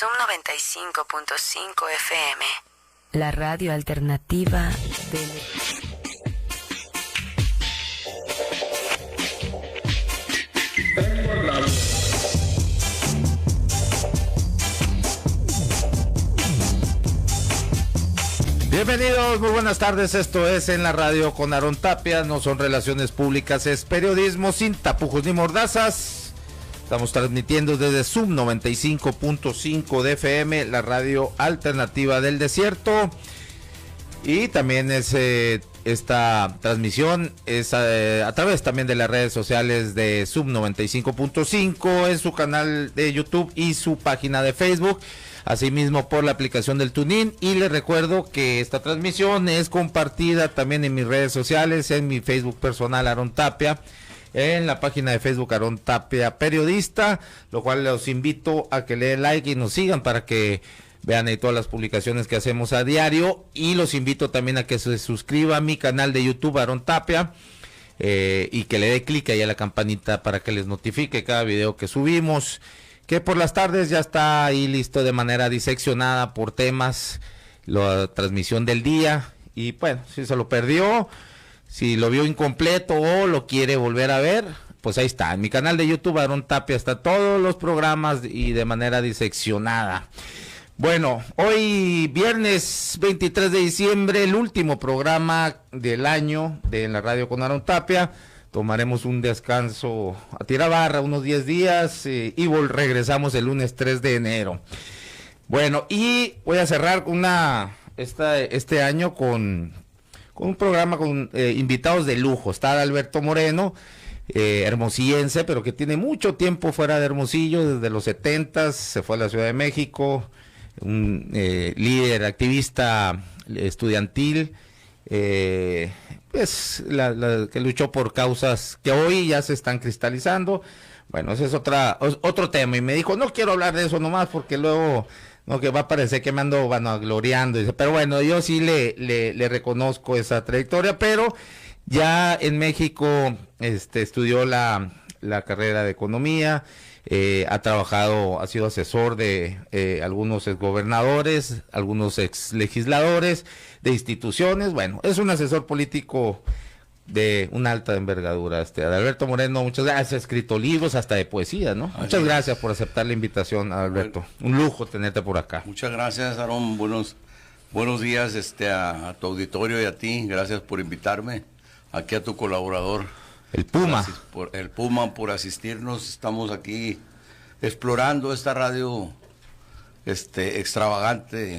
Zoom 95.5 FM. La radio alternativa del... Bienvenidos, muy buenas tardes, esto es En la Radio con Aarón Tapia, no son relaciones públicas, es periodismo sin tapujos ni mordazas. Estamos transmitiendo desde Zoom 95.5 de FM, la radio alternativa del desierto. Y también esta transmisión es a través también de las redes sociales de Zoom 95.5, en su canal de YouTube y su página de Facebook. Asimismo por la aplicación del TuneIn, y les recuerdo que esta transmisión es compartida también en mis redes sociales, en mi Facebook personal Aarón Tapia, en la página de Facebook Aarón Tapia Periodista, lo cual los invito a que le den like y nos sigan para que vean ahí todas las publicaciones que hacemos a diario, y los invito también a que se suscriba a mi canal de YouTube Aarón Tapia, y que le dé clic ahí a la campanita para que les notifique cada video que subimos, que por las tardes ya está ahí listo de manera diseccionada por temas, la transmisión del día. Y bueno, si se lo perdió, si lo vio incompleto o lo quiere volver a ver, pues ahí está, en mi canal de YouTube Aarón Tapia está todos los programas y de manera diseccionada. Bueno, hoy viernes 23 de diciembre, el último programa del año de En la Radio con Aarón Tapia. Tomaremos un descanso a tira barra, unos 10 días, y regresamos el lunes 3 de enero. Bueno, y voy a cerrar este año con un programa con invitados de lujo. Está Alberto Moreno, hermosillense, pero que tiene mucho tiempo fuera de Hermosillo, desde los 70s, se fue a la Ciudad de México, un líder, activista estudiantil, pues que luchó por causas que hoy ya se están cristalizando. Bueno, ese es otro tema, y me dijo, no quiero hablar de eso nomás porque luego no, que va a parecer que me ando vanagloriando, pero bueno, yo sí le reconozco esa trayectoria, pero ya en México estudió la carrera de economía, ha trabajado, ha sido asesor de algunos exgobernadores, algunos exlegisladores de instituciones. Bueno, es un asesor político de una alta envergadura. Alberto Moreno, muchas gracias, ha escrito libros hasta de poesía, ¿no? Muchas gracias por aceptar la invitación, Alberto. Un lujo tenerte por acá. Muchas gracias, Aarón. Buenos días a tu auditorio y a ti. Gracias por invitarme. Aquí a tu colaborador. El Puma. El Puma por asistirnos. Estamos aquí explorando esta radio extravagante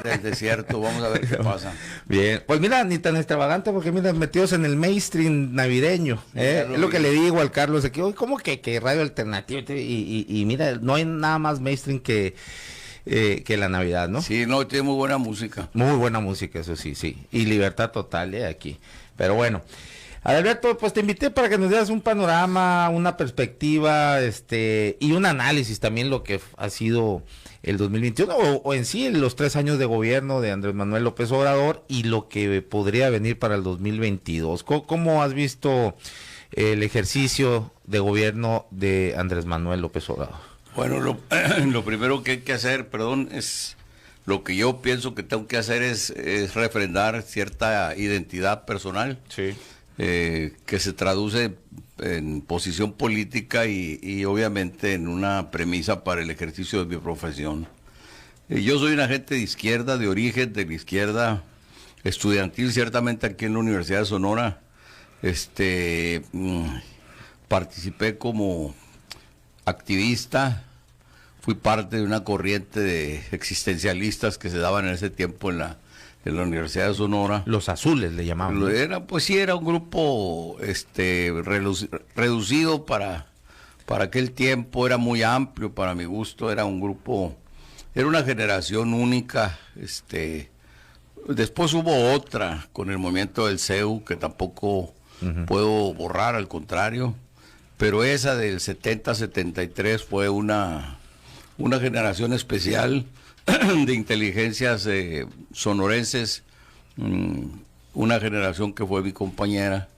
del desierto. Vamos a ver qué pasa. Bien, pues mira, ni tan extravagante, porque mira, metidos en el mainstream navideño, es lo que le digo al Carlos aquí, hoy como que radio alternativa, y mira, no hay nada más mainstream que la Navidad, ¿no? Sí, no, tiene muy buena música. Muy buena música, eso sí, y libertad total aquí. Pero bueno, Alberto, pues te invité para que nos dieras un panorama, una perspectiva, y un análisis también lo que ha sido el 2021 o en sí los 3 años de gobierno de Andrés Manuel López Obrador y lo que podría venir para el 2022. ¿Cómo has visto el ejercicio de gobierno de Andrés Manuel López Obrador? Bueno, lo primero que hay que hacer, es lo que yo pienso que tengo que hacer es refrendar cierta identidad personal. Sí. Que se traduce en posición política y obviamente en una premisa para el ejercicio de mi profesión. Yo soy un agente de izquierda, de origen de la izquierda estudiantil, ciertamente aquí en la Universidad de Sonora. Participé como activista, fui parte de una corriente de existencialistas que se daban en ese tiempo en la Universidad de Sonora. Los azules le llamaban, ¿no? Era un grupo reducido para aquel tiempo, era muy amplio para mi gusto, era un grupo, era una generación única. Después hubo otra con el movimiento del CEU que tampoco puedo borrar, al contrario, pero esa del 70-73 fue una generación especial de inteligencias sonorenses, una generación que fue mi compañera,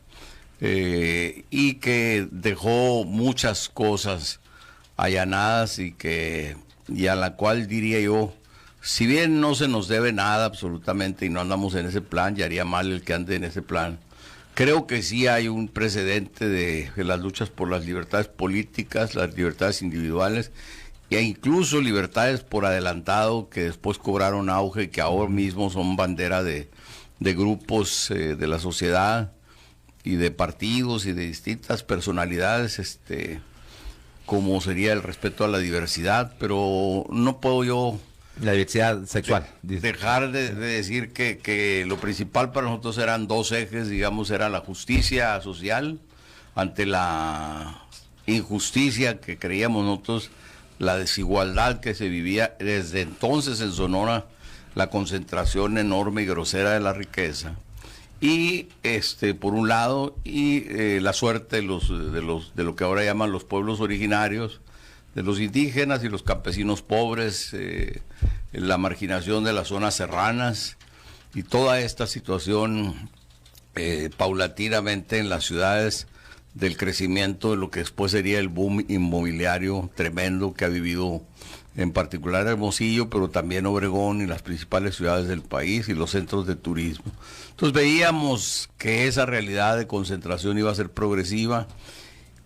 y que dejó muchas cosas allanadas y que y a la cual diría yo, si bien no se nos debe nada absolutamente y no andamos en ese plan, y haría mal el que ande en ese plan, creo que sí hay un precedente de las luchas por las libertades políticas, las libertades individuales, e incluso libertades por adelantado que después cobraron auge y que ahora mismo son bandera de grupos de la sociedad y de partidos y de distintas personalidades, como sería el respeto a la diversidad, pero no puedo yo... La diversidad sexual. Dejar de decir que lo principal para nosotros eran dos ejes, digamos, era la justicia social ante la injusticia que creíamos nosotros, la desigualdad que se vivía desde entonces en Sonora, la concentración enorme y grosera de la riqueza, y por un lado, y la suerte de lo que ahora llaman los pueblos originarios, de los indígenas y los campesinos pobres, la marginación de las zonas serranas y toda esta situación paulatinamente en las ciudades del crecimiento de lo que después sería el boom inmobiliario tremendo que ha vivido en particular Hermosillo, pero también Obregón y las principales ciudades del país y los centros de turismo. Entonces veíamos que esa realidad de concentración iba a ser progresiva.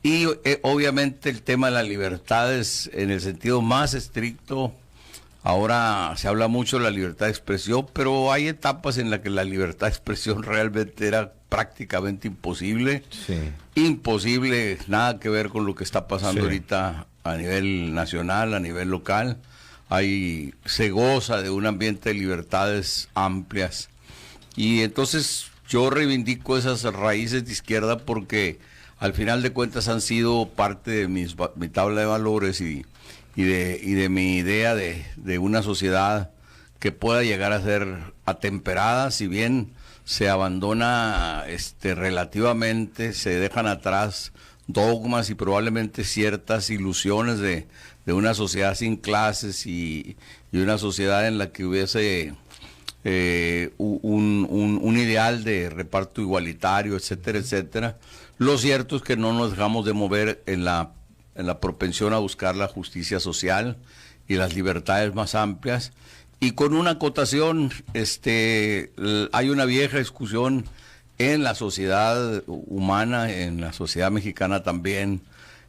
Y obviamente el tema de las libertades en el sentido más estricto, ahora se habla mucho de la libertad de expresión, pero hay etapas en las que la libertad de expresión realmente era prácticamente imposible. Sí. Imposible, nada que ver con lo que está pasando ahorita a nivel nacional, a nivel local. Se goza de un ambiente de libertades amplias. Y entonces yo reivindico esas raíces de izquierda porque al final de cuentas han sido parte de mi tabla de valores y de mi idea de una sociedad que pueda llegar a ser atemperada, si bien se abandona relativamente, se dejan atrás dogmas y probablemente ciertas ilusiones de una sociedad sin clases y una sociedad en la que hubiese un ideal de reparto igualitario, etcétera, etcétera. Lo cierto es que no nos dejamos de mover en la propensión a buscar la justicia social y las libertades más amplias. Y con una acotación, hay una vieja discusión en la sociedad humana, en la sociedad mexicana también,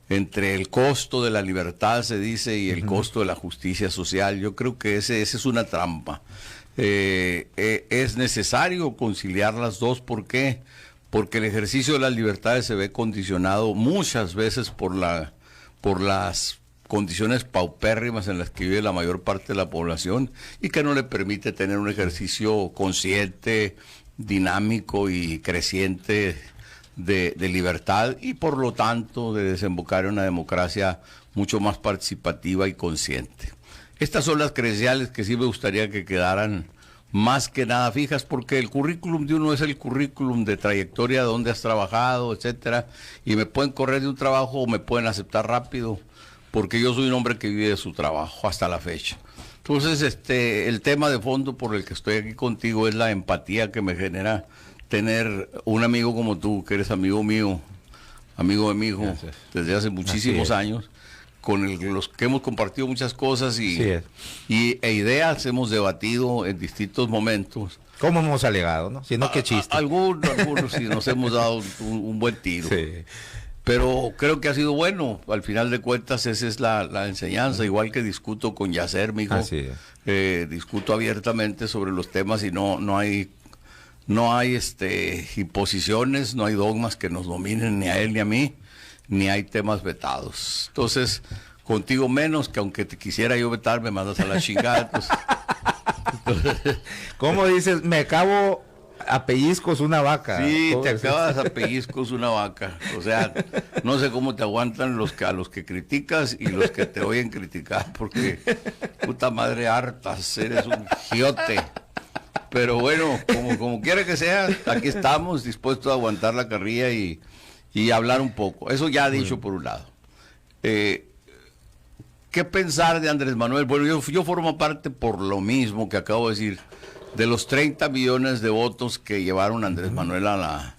entre el costo de la libertad, se dice, y el costo de la justicia social. Yo creo que ese es una trampa. Es necesario conciliar las dos. ¿Por qué? Porque el ejercicio de las libertades se ve condicionado muchas veces por las condiciones paupérrimas en las que vive la mayor parte de la población y que no le permite tener un ejercicio consciente, dinámico y creciente de libertad y por lo tanto de desembocar en una democracia mucho más participativa y consciente. Estas son las credenciales que sí me gustaría que quedaran más que nada fijas, porque el currículum de uno es el currículum de trayectoria, de dónde has trabajado, etcétera, y me pueden correr de un trabajo o me pueden aceptar rápido, porque yo soy un hombre que vive de su trabajo hasta la fecha. Entonces, el tema de fondo por el que estoy aquí contigo es la empatía que me genera tener un amigo como tú, que eres amigo mío, amigo de mi hijo, gracias, desde hace muchísimos años, con los que hemos compartido muchas cosas e ideas, hemos debatido en distintos momentos. ¿Cómo hemos alegado, no? Si no, qué chiste. Algunos sí nos hemos dado un buen tiro. Sí. Pero creo que ha sido bueno. Al final de cuentas, esa es la enseñanza. Igual que discuto con Yacer, mi hijo. Discuto abiertamente sobre los temas y no hay imposiciones, no hay dogmas que nos dominen ni a él ni a mí, ni hay temas vetados. Entonces, contigo menos, que aunque te quisiera yo vetar, me mandas a la chingada. Entonces, ¿cómo dices? Me acabo a pellizcos una vaca. Sí, te acabas a pellizcos una vaca. O sea, no sé cómo te aguantan a los que criticas y los que te oyen criticar, porque puta madre hartas, eres un giote. Pero bueno, como quiera que sea, aquí estamos dispuestos a aguantar la carrilla y hablar un poco. Eso ya dicho por un lado. ¿Qué pensar de Andrés Manuel? Bueno, yo formo parte, por lo mismo que acabo de decir, de los 30 millones de votos que llevaron a Andrés Manuel a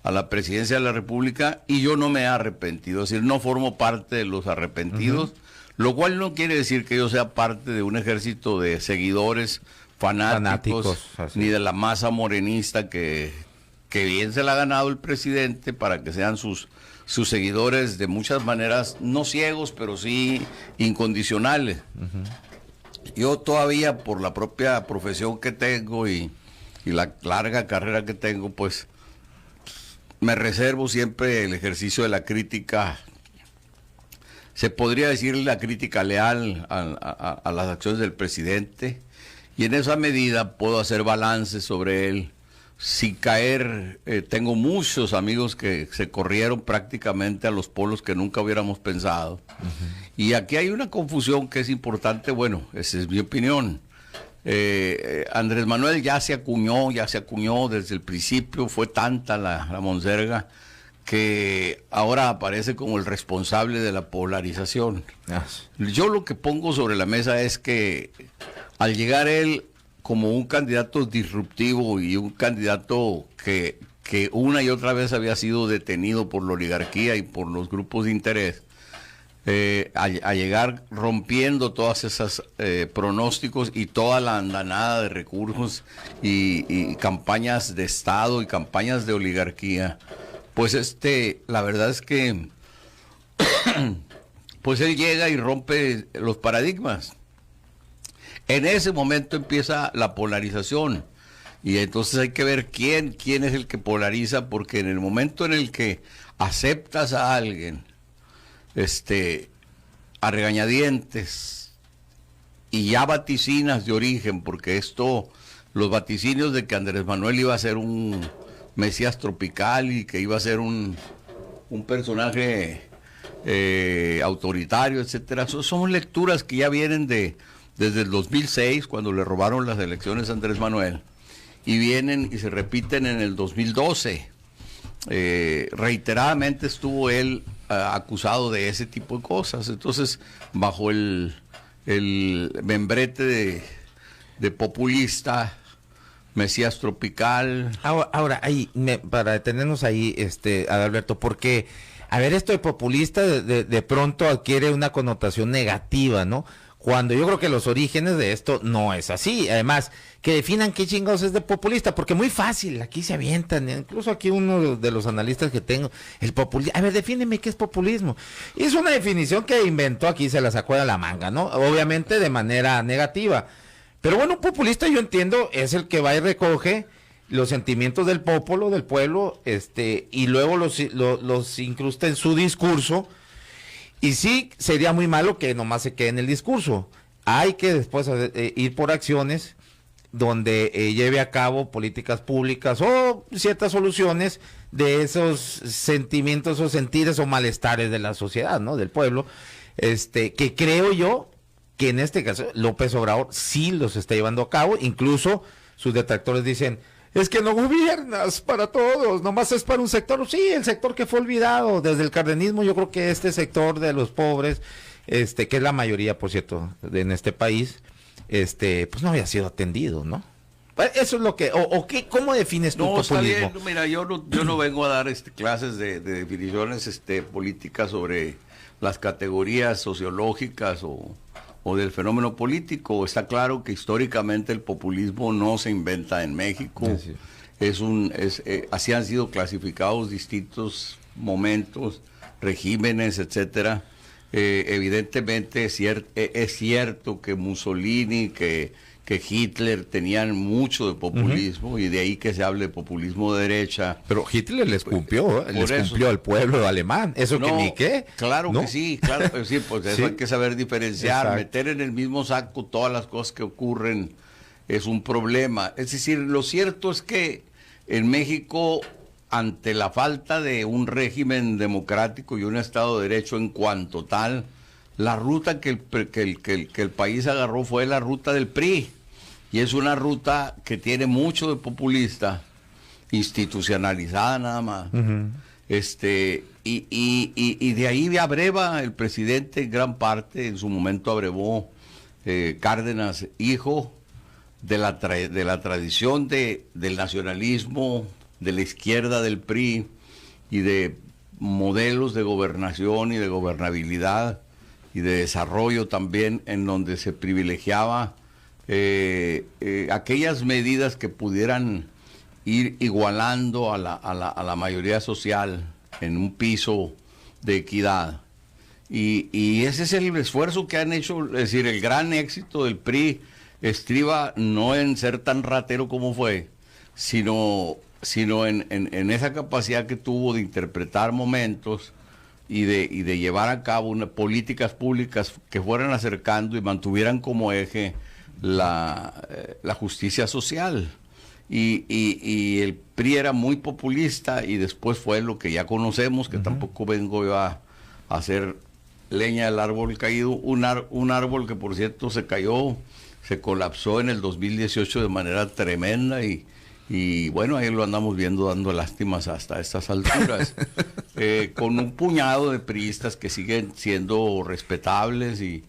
la presidencia de la República, y yo no me he arrepentido. Es decir, no formo parte de los arrepentidos. lo cual no quiere decir que yo sea parte de un ejército de seguidores fanáticos ni de la masa morenista que bien se la ha ganado el presidente para que sean sus seguidores de muchas maneras, no ciegos, pero sí incondicionales. Yo todavía, por la propia profesión que tengo y la larga carrera que tengo, pues me reservo siempre el ejercicio de la crítica. Se podría decir la crítica leal a las acciones del presidente, y en esa medida puedo hacer balances sobre él sin caer. Tengo muchos amigos que se corrieron prácticamente a los polos que nunca hubiéramos pensado. Y aquí hay una confusión que es importante. Bueno, esa es mi opinión. Andrés Manuel ya se acuñó desde el principio. Fue tanta la monserga que ahora aparece como el responsable de la polarización. Yo lo que pongo sobre la mesa es que al llegar él como un candidato disruptivo y un candidato que una y otra vez había sido detenido por la oligarquía y por los grupos de interés, a llegar rompiendo todas esas pronósticos y toda la andanada de recursos y campañas de Estado y campañas de oligarquía, pues la verdad es que pues él llega y rompe los paradigmas. En ese momento empieza la polarización, y entonces hay que ver quién es el que polariza, porque en el momento en el que aceptas a alguien a regañadientes y ya vaticinas de origen, porque los vaticinios de que Andrés Manuel iba a ser un Mesías tropical y que iba a ser un personaje autoritario, etcétera, son lecturas que ya vienen desde el 2006, cuando le robaron las elecciones a Andrés Manuel, y vienen y se repiten en el 2012. Reiteradamente estuvo él acusado de ese tipo de cosas. Entonces, bajo el membrete de populista, Mesías tropical. Ahora ahí, para detenernos ahí, Adalberto, porque, a ver, esto de populista de pronto adquiere una connotación negativa, ¿no? Cuando yo creo que los orígenes de esto no es así. Además, que definan qué chingados es de populista, porque muy fácil, aquí se avientan, incluso aquí uno de los analistas que tengo, el populismo, a ver, defíneme qué es populismo. Y es una definición que inventó aquí, se la sacó de la manga, ¿no? Obviamente de manera negativa. Pero bueno, un populista, yo entiendo, es el que va y recoge los sentimientos del pueblo, y luego los incrusta en su discurso. Y sí, sería muy malo que nomás se quede en el discurso. Hay que después ir por acciones donde lleve a cabo políticas públicas o ciertas soluciones de esos sentimientos o sentires o malestares de la sociedad, ¿no? Del pueblo, que creo yo que en este caso López Obrador sí los está llevando a cabo. Incluso sus detractores dicen: es que no gobiernas para todos, nomás es para un sector. Sí, el sector que fue olvidado desde el cardenismo. Yo creo que este sector de los pobres, que es la mayoría, por cierto, en este país, pues no había sido atendido, ¿no? Eso es lo que, ¿qué? ¿Cómo defines tu populismo? Está bien. Mira, yo no vengo a dar clases de definiciones políticas sobre las categorías sociológicas o del fenómeno político. Está claro que históricamente el populismo no se inventa en México. Sí. Así han sido clasificados distintos momentos, regímenes, etcétera. Evidentemente es cierto que Mussolini, que Hitler tenían mucho de populismo, y de ahí que se hable de populismo de derecha. Pero Hitler les cumplió, cumplió al pueblo alemán, eso no, que ni qué. Claro, ¿no? Que sí, claro que sí, pues eso sí. Hay que saber diferenciar. Exacto. Meter en el mismo saco todas las cosas que ocurren es un problema. Es decir, lo cierto es que en México, ante la falta de un régimen democrático y un Estado de Derecho en cuanto tal, la ruta que el país agarró fue la ruta del PRI, y es una ruta que tiene mucho de populista, institucionalizada nada más. Y de ahí abreva el presidente en gran parte. En su momento abrevó Cárdenas, hijo de la tradición del nacionalismo, de la izquierda del PRI, y de modelos de gobernación y de gobernabilidad y de desarrollo también, en donde se privilegiaba aquellas medidas que pudieran ir igualando a la mayoría social en un piso de equidad. Y ese es el esfuerzo que han hecho. Es decir, el gran éxito del PRI estriba no en ser tan ratero como fue, sino en esa capacidad que tuvo de interpretar momentos y de llevar a cabo políticas públicas que fueran acercando y mantuvieran como eje la justicia social. Y el PRI era muy populista, y después fue lo que ya conocemos, que tampoco vengo yo a hacer leña del árbol caído, un árbol que, por cierto, se colapsó en el 2018 de manera tremenda, y bueno, ahí lo andamos viendo dando lástimas hasta estas alturas, con un puñado de priistas que siguen siendo respetables y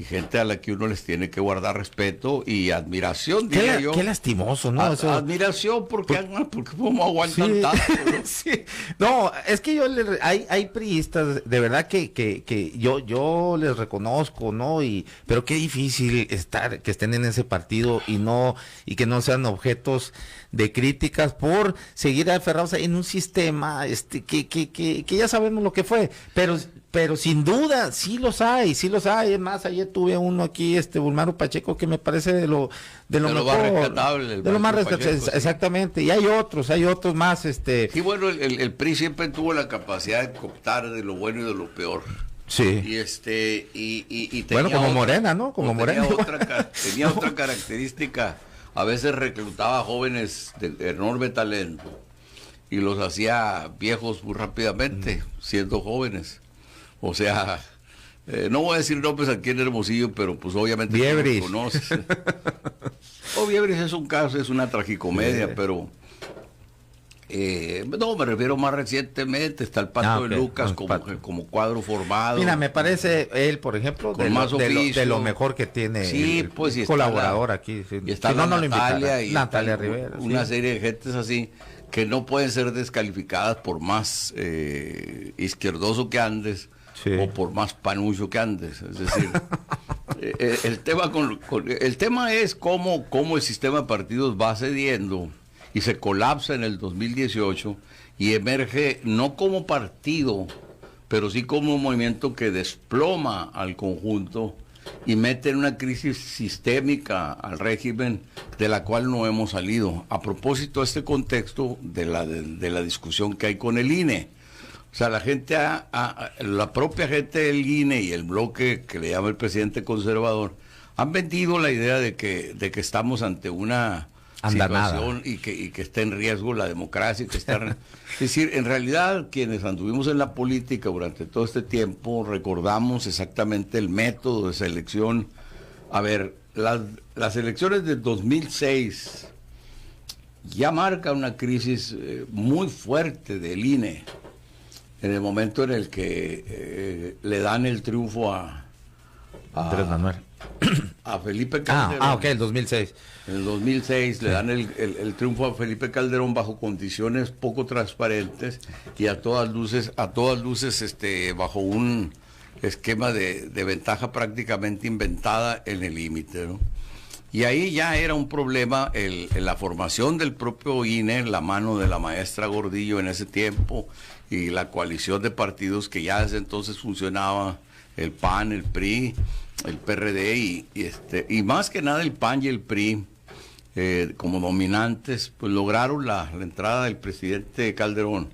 gente a la que uno les tiene que guardar respeto y admiración, diría yo. Qué lastimoso, ¿no? Admiración, porque cómo aguantan sí, tanto, ¿no? Sí. No, es que hay priistas, de verdad que yo les reconozco, ¿no? Pero qué difícil que estén en ese partido y que no sean objetos de críticas por seguir aferrados en un sistema que ya sabemos lo que fue, pero sin duda sí los hay. Es más, ayer tuve uno aquí, Bulmaro Pacheco, que me parece de lo mejor, más rescatable, de lo más rescatable, Pacheco, exactamente. Y hay otros más, Sí, bueno, el PRI siempre tuvo la capacidad de cooptar de lo bueno y de lo peor. Sí. Y bueno, como Morena, ¿no? Como Morena. Tenía otra característica. A veces reclutaba jóvenes de enorme talento y los hacía viejos muy rápidamente, siendo jóvenes. O sea, no voy a decir nombres aquí en Hermosillo, pero pues obviamente Viebris. los conoces. Viebris es un caso, es una tragicomedia, sí. Pero no, me refiero más recientemente. Está el Pato de Lucas como cuadro formado. Mira, me parece él, por ejemplo, de lo mejor que tiene. Sí, pues, y colaborador aquí. Sí. Y está Natalia Rivera. Una serie de gentes así que no pueden ser descalificadas por más izquierdoso que andes. Sí. O por más panucho que andes. Es decir, el tema es cómo el sistema de partidos va cediendo y se colapsa en el 2018 y emerge no como partido, pero sí como un movimiento que desploma al conjunto y mete en una crisis sistémica al régimen de la cual no hemos salido. A propósito de este contexto de la discusión que hay con el INE. O sea, la propia gente del INE y el bloque que le llama el presidente conservador han vendido la idea de que estamos ante una situación y que está en riesgo la democracia. Es decir, en realidad quienes anduvimos en la política durante todo este tiempo recordamos exactamente el método de selección. A ver, las elecciones del 2006 ya marcan una crisis muy fuerte del INE. En el momento en el que le dan el triunfo a Andrés Manuel. A Felipe Calderón. Ok, el 2006. En el 2006 sí. Le dan el triunfo a Felipe Calderón bajo condiciones poco transparentes y a todas luces bajo un esquema de ventaja prácticamente inventada en el límite, ¿no? Y ahí ya era un problema la formación del propio INE, la mano de la maestra Gordillo en ese tiempo, y la coalición de partidos que ya desde entonces funcionaba, el PAN, el PRI, el PRD y más que nada el PAN y el PRI como dominantes, pues lograron la entrada del presidente Calderón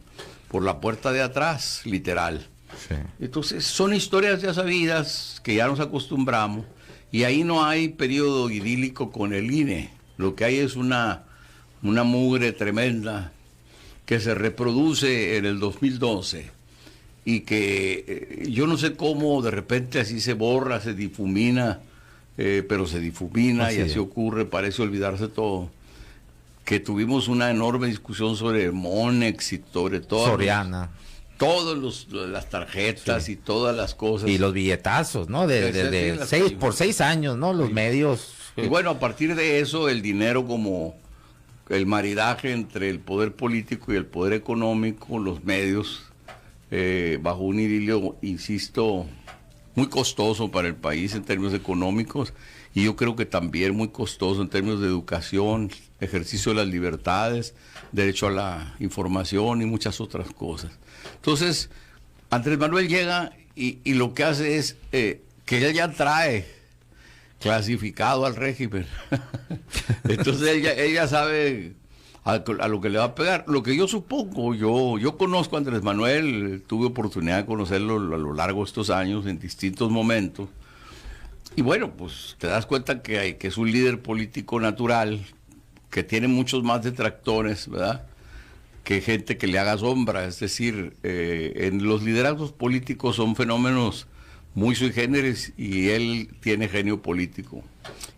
por la puerta de atrás, literal. Sí. Entonces son historias ya sabidas que ya nos acostumbramos y ahí no hay periodo idílico con el INE. Lo que hay es una mugre tremenda que se reproduce en el 2012 y que yo no sé cómo de repente así se borra, se difumina, pero se difumina y así ocurre, parece olvidarse todo. Que tuvimos una enorme discusión sobre Monex y sobre todo Soriana. Las tarjetas y todas las cosas. Y los billetazos, ¿no? Por 6 años, ¿no? Los medios. Y bueno, a partir de eso, el dinero como el maridaje entre el poder político y el poder económico, los medios, bajo un idilio, insisto, muy costoso para el país en términos económicos, y yo creo que también muy costoso en términos de educación, ejercicio de las libertades, derecho a la información y muchas otras cosas. Entonces, Andrés Manuel llega y lo que hace es que él ya trae clasificado al régimen. Entonces ella sabe a lo que le va a pegar. Lo que yo supongo, yo conozco a Andrés Manuel, tuve oportunidad de conocerlo a lo largo de estos años en distintos momentos. Y bueno, pues te das cuenta que es un líder político natural, que tiene muchos más detractores, ¿verdad?, que gente que le haga sombra. Es decir, en los liderazgos políticos son fenómenos muy sui generis, y él tiene genio político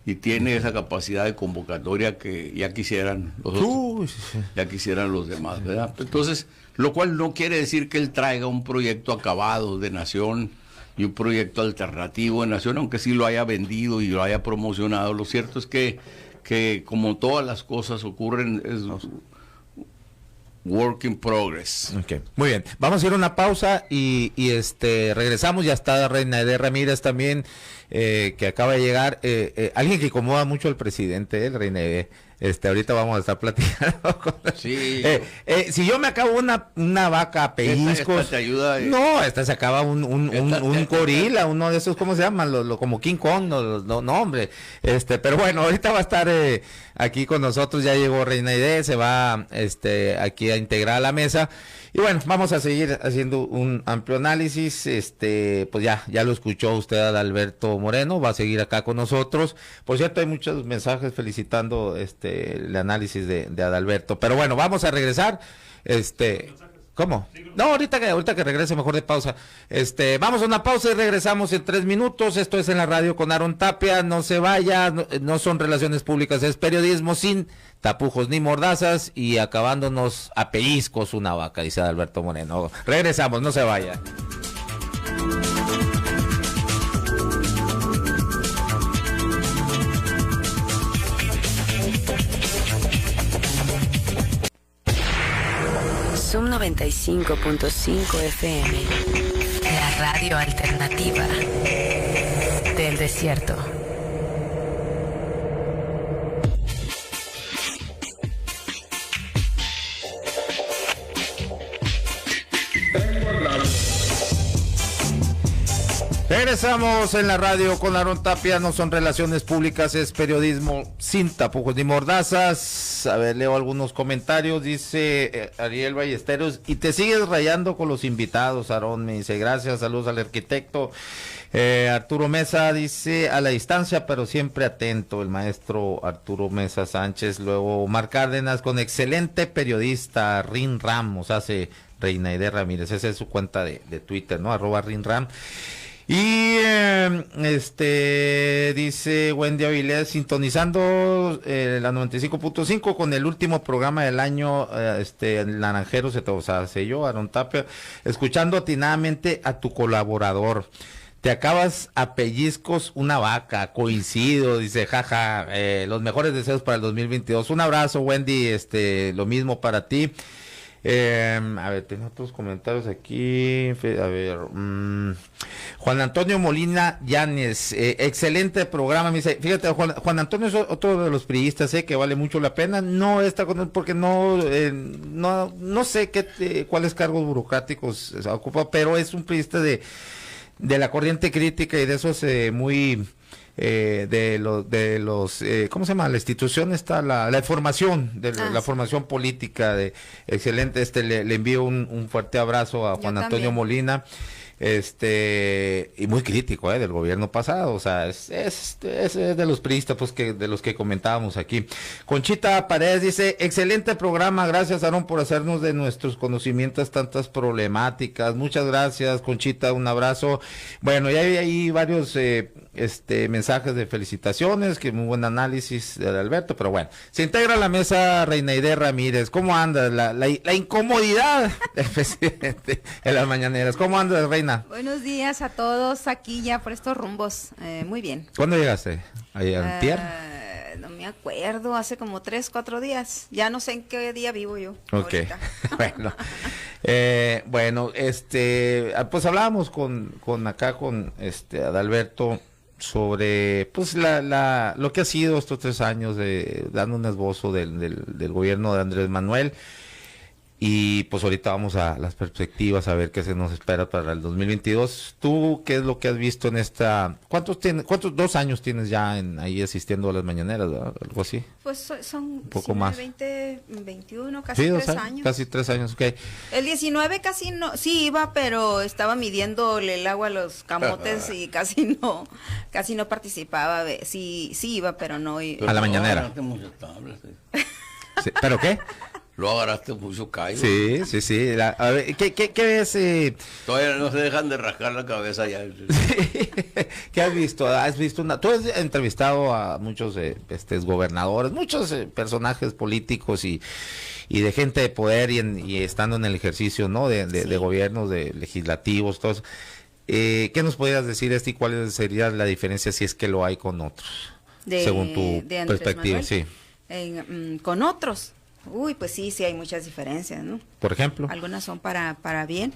y tiene esa capacidad de convocatoria que ya quisieran los otros, ya quisieran los demás, ¿verdad? Entonces, lo cual no quiere decir que él traiga un proyecto acabado de nación y un proyecto alternativo de nación, aunque sí lo haya vendido y lo haya promocionado. Lo cierto es que como todas las cosas ocurren, es work in progress. Okay. Muy bien, vamos a ir a una pausa y regresamos. Ya está Reinaide Ramírez también, que acaba de llegar, alguien que incomoda mucho al presidente, Reinaide. Ahorita vamos a estar platicando con sí. Si yo me acabo una vaca a pellizcos, esta te ayuda, no, esta se acaba un gorila, uno de esos, ¿cómo se llaman? Como King Kong, no, hombre. Pero bueno, ahorita va a estar aquí con nosotros. Ya llegó Reinaide, se va aquí a integrar a la mesa. Y bueno, vamos a seguir haciendo un amplio análisis. Pues ya lo escuchó usted, Adalberto Moreno, va a seguir acá con nosotros. Por cierto, hay muchos mensajes felicitando el análisis de Adalberto. Pero bueno, vamos a regresar. ¿Cómo? No, ahorita que regrese, mejor de pausa. Vamos a una pausa y regresamos en 3 minutos. Esto es En la Radio con Aaron Tapia. No se vaya, no son relaciones públicas, es periodismo sin tapujos ni mordazas, y acabándonos a pellizcos una vaca, dice Alberto Moreno. Regresamos, no se vaya. Zoom 95.5 FM, la radio alternativa del desierto. Regresamos en la radio con Aaron Tapia. No son relaciones públicas, es periodismo sin tapujos ni mordazas. A ver, leo algunos comentarios. Dice Ariel Ballesteros, y te sigues rayando con los invitados, Aaron. Me dice, gracias, saludos al arquitecto. Arturo Mesa dice, a la distancia pero siempre atento, el maestro Arturo Mesa Sánchez. Luego Omar Cárdenas, con excelente periodista, Rin Ram, o sea, hace Reinaide Ramírez, esa es su cuenta de Twitter, ¿no? @RinRam. Y dice Wendy Avilés, sintonizando la 95.5 con el último programa del año, el Naranjero, o sea, sé yo, Aaron Tapia, escuchando atinadamente a tu colaborador. Te acabas a pellizcos una vaca, coincido, dice, jaja, los mejores deseos para el 2022. Un abrazo, Wendy, lo mismo para ti. A ver, tengo otros comentarios aquí. A ver, Juan Antonio Molina Llanes, excelente programa. Me dice, fíjate, Juan Antonio es otro de los priistas, que vale mucho la pena. No está con él porque no sé cuáles cargos burocráticos se ocupa, pero es un priista de la corriente crítica y de esos muy de los ¿cómo se llama? La institución está la formación de la formación política de excelente. Le envío un fuerte abrazo a Juan Antonio Molina, y muy crítico del gobierno pasado, o sea, es de los priistas, pues, de los que comentábamos aquí. Conchita Paredes dice, excelente programa, gracias, Aaron, por hacernos de nuestros conocimientos tantas problemáticas. Muchas gracias, Conchita, un abrazo. Bueno, ya hay ahí varios mensajes de felicitaciones, que muy buen análisis de Alberto, pero bueno, se integra a la mesa Reinaide Ramírez. ¿Cómo anda la incomodidad del presidente en las mañaneras? ¿Cómo anda, Reina? Buenos días a todos, aquí ya por estos rumbos, muy bien. ¿Cuándo llegaste? ¿Antier? No me acuerdo, hace como 3, 4 días, ya no sé en qué día vivo yo. Ok, bueno, Bueno, pues hablábamos con Adalberto sobre pues lo que ha sido estos 3 años dando un esbozo del gobierno de Andrés Manuel. Y pues ahorita vamos a las perspectivas, a ver qué se nos espera para el 2022. ¿Tú qué es lo que has visto en esta? ¿Cuántos 2 años tienes ya ahí asistiendo a las mañaneras, ¿verdad? Algo así. Pues son Un poco más. 20, 21, casi Sí, 3 años. Casi 3 años, ok. El 19 casi no, sí iba, pero estaba midiéndole el agua a los camotes y casi no participaba. Sí iba, pero no. A la mañanera. Agarraste muchas tablas, Sí, ¿pero qué? Lo agarraste mucho callo. Sí. A ver, ¿qué ves? Todavía no se dejan de rascar la cabeza ya. ¿Qué has visto? Tú has entrevistado a muchos gobernadores, muchos personajes políticos y de gente de poder y estando en el ejercicio, ¿no? De gobiernos, de legislativos, todos. ¿Qué nos podrías decir y cuál sería la diferencia si es que lo hay con otros? Según tu perspectiva, sí. Con otros. Uy, pues sí hay muchas diferencias, ¿no? Por ejemplo. Algunas son para bien.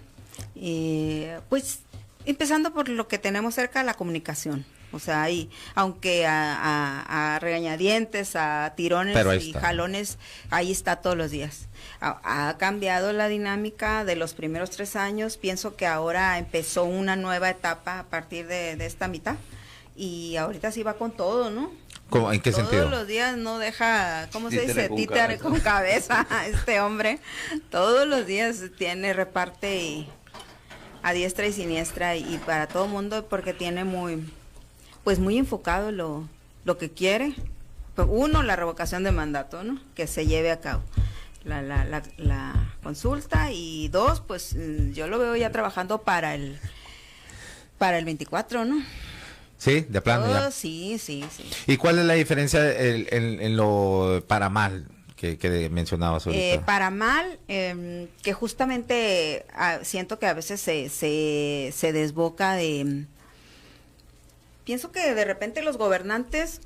Pues empezando por lo que tenemos cerca, la comunicación. O sea, aunque a regañadientes, a tirones y jalones, ahí está todos los días. Ha cambiado la dinámica de los primeros 3 años. Pienso que ahora empezó una nueva etapa a partir de esta mitad. Y ahorita sí va con todo, ¿no? ¿En qué sentido? Todos los días no deja, ¿cómo se dice? Títere con cabeza este hombre. Todos los días reparte a diestra y siniestra y para todo mundo porque tiene muy enfocado lo que quiere. Uno, la revocación de mandato, ¿no? Que se lleve a cabo la consulta y 2, pues yo lo veo ya trabajando para el 24, ¿no? Sí, de plano ya. Sí. ¿Y cuál es la diferencia en lo para mal que mencionabas ahorita? Para mal, que justamente siento que a veces se desboca de... Pienso que de repente los gobernantes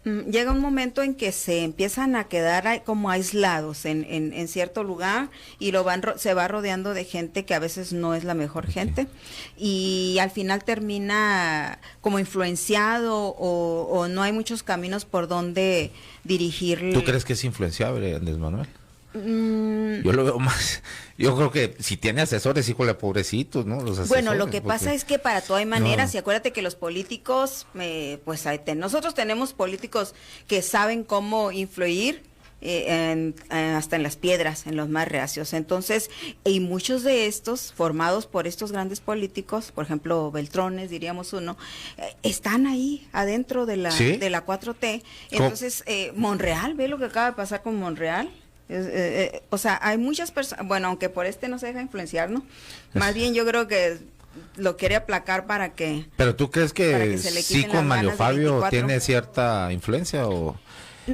llega un momento en que se empiezan a quedar como aislados en cierto lugar y se va rodeando de gente que a veces no es la mejor gente y al final termina como influenciado o no hay muchos caminos por donde dirigir. ¿Tú crees que es influenciable, Andrés Manuel? Yo lo veo más. Yo creo que si tiene asesores, híjole, pobrecitos, ¿no? Los asesores, bueno, lo que pasa es que para todo hay maneras y acuérdate que los políticos, pues nosotros tenemos políticos que saben cómo influir hasta en las piedras, en los más reacios. Entonces, y muchos de estos, formados por estos grandes políticos, por ejemplo, Beltrones, diríamos uno, están ahí adentro de la 4T. Entonces, Monreal, ve lo que acaba de pasar con Monreal. O sea, hay muchas personas, bueno, aunque por no se deja influenciar, ¿no? Más bien yo creo que lo quiere aplacar para que... ¿Pero tú crees que sí con Mario Fabio tiene cierta influencia o...?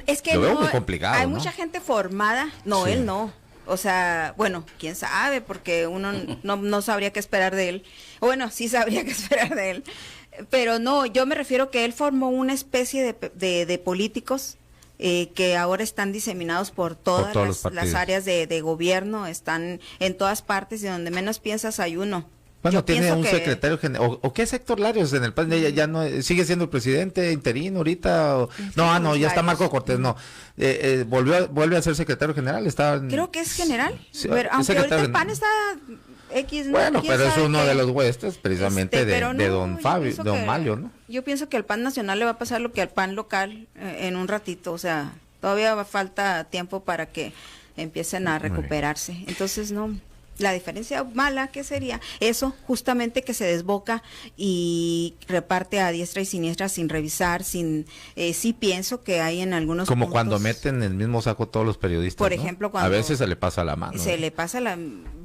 Es que lo veo muy complicado, hay ¿no? mucha gente formada, él no. O sea, bueno, quién sabe, porque uno no sabría qué esperar de él. Bueno, sí sabría qué esperar de él. Pero no, yo me refiero que él formó una especie de políticos que ahora están diseminados por todas las áreas de gobierno, están en todas partes y donde menos piensas hay uno. Bueno, tiene un secretario general, ¿o qué es Héctor Larios en el PAN? Ya no, sigue siendo el presidente interino ahorita, ya está Marco Cortés, vuelve a ser secretario general, creo que es general, sí, pero, aunque ahorita el PAN está bueno, pero es uno de los huestes precisamente de don Fabio, don Mario, ¿no? Yo pienso que al PAN nacional le va a pasar lo que al PAN local en un ratito, o sea, todavía falta tiempo para que empiecen a recuperarse. Entonces, la diferencia mala, ¿qué sería? Eso, justamente que se desboca y reparte a diestra y siniestra sin revisar, sí pienso que hay en algunos como puntos, cuando meten en el mismo saco todos los periodistas, por ¿no? ejemplo, cuando a veces se le pasa la mano. Se le pasa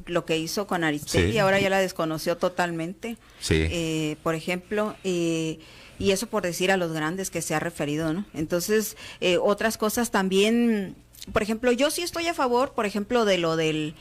lo que hizo con Aristegui, ahora ya la desconoció totalmente. Sí. Por ejemplo, y eso por decir a los grandes que se ha referido, ¿no? Entonces, otras cosas también, por ejemplo, yo sí estoy a favor, por ejemplo, de lo del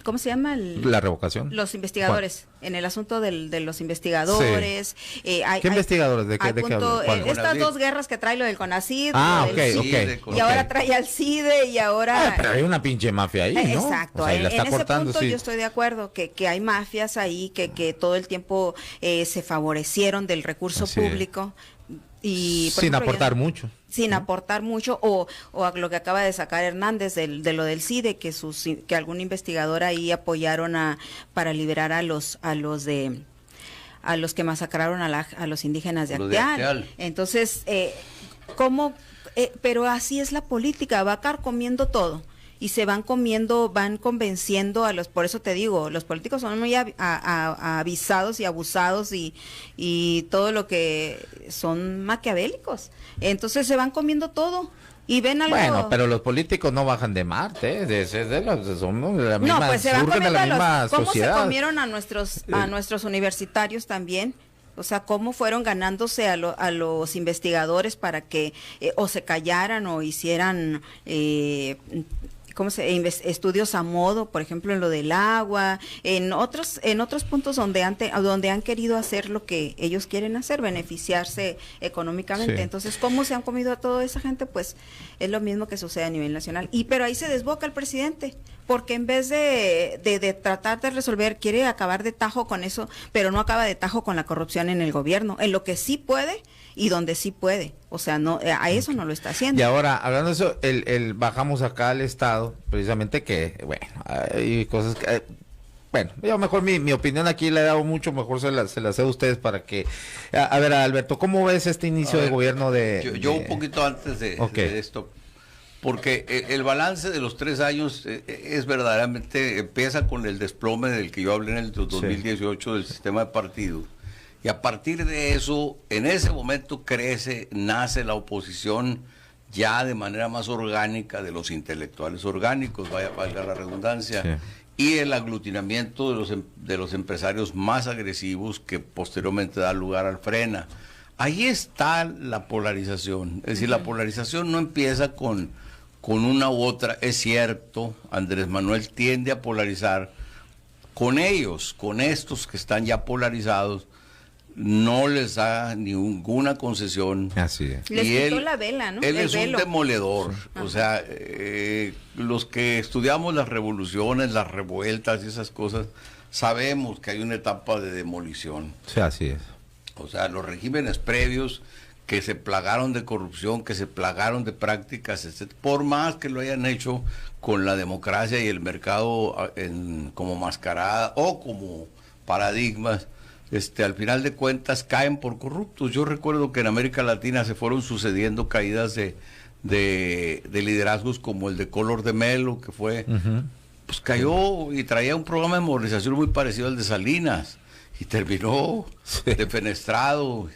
¿cómo se llama? La revocación. Los investigadores, en el asunto de los investigadores. Sí. ¿Qué investigadores? ¿De qué hablan? Estas dos guerras que trae lo del CONACYT, ok. Y ahora trae al CIDE y ahora... pero hay una pinche mafia ahí, ¿no? Exacto, O sea, la está en cortando, ese punto sí. yo estoy de acuerdo, que hay mafias ahí, que todo el tiempo se favorecieron del recurso público. Y, por ejemplo, aportar mucho. Sin aportar mucho, o lo que acaba de sacar Hernández de lo del CIDE, que algún investigador ahí apoyaron para liberar a los que masacraron a los indígenas de Acteal. Entonces, pero así es la política, va carcomiendo todo. Y van convenciendo por eso te digo, los políticos son muy avisados y abusados y todo lo que son maquiavélicos. Entonces se van comiendo todo y ven algo. Bueno, pero los políticos no bajan de Marte, son de la misma, no, pues se van comiendo de la misma ¿cómo sociedad? Se comieron a nuestros universitarios también? O sea, cómo fueron ganándose a los investigadores para que o se callaran o hicieran estudios a modo, por ejemplo, en lo del agua, en otros puntos donde han querido hacer lo que ellos quieren hacer, beneficiarse económicamente. Sí. Entonces, ¿cómo se han comido a toda esa gente? Pues es lo mismo que sucede a nivel nacional. Pero ahí se desboca el presidente, porque en vez de tratar de resolver, quiere acabar de tajo con eso, pero no acaba de tajo con la corrupción en el gobierno, en lo que sí puede y donde sí puede. O sea, no, a eso no lo está haciendo. Y ahora, hablando de eso, bajamos acá al Estado, precisamente que, bueno, hay cosas que... bueno, yo mejor mi opinión aquí la he dado mucho, mejor se la cedo a ustedes para que... A ver, Alberto, ¿cómo ves este inicio de gobierno Yo un poquito antes de esto, porque el balance de los 3 años es verdaderamente, empieza con el desplome del que yo hablé en el 2018 del sistema de partidos. Y a partir de eso, en ese momento nace la oposición ya de manera más orgánica de los intelectuales orgánicos, valga la redundancia, y el aglutinamiento de los empresarios más agresivos que posteriormente da lugar al Frena. Ahí está la polarización, es decir, la polarización no empieza con una u otra. Es cierto, Andrés Manuel tiende a polarizar con ellos, con estos que están ya polarizados, no les da ninguna concesión. Así es. Les quitó la vela, ¿no? Él es un demoledor. O sea, los que estudiamos las revoluciones, las revueltas y esas cosas, sabemos que hay una etapa de demolición. Sí, así es. O sea, los regímenes previos que se plagaron de corrupción, que se plagaron de prácticas, etc., por más que lo hayan hecho con la democracia y el mercado como mascarada o como paradigmas, al final de cuentas caen por corruptos. Yo recuerdo que en América Latina se fueron sucediendo caídas de liderazgos como el de Collor de Mello, que fue, pues cayó y traía un programa de movilización muy parecido al de Salinas y terminó defenestrado.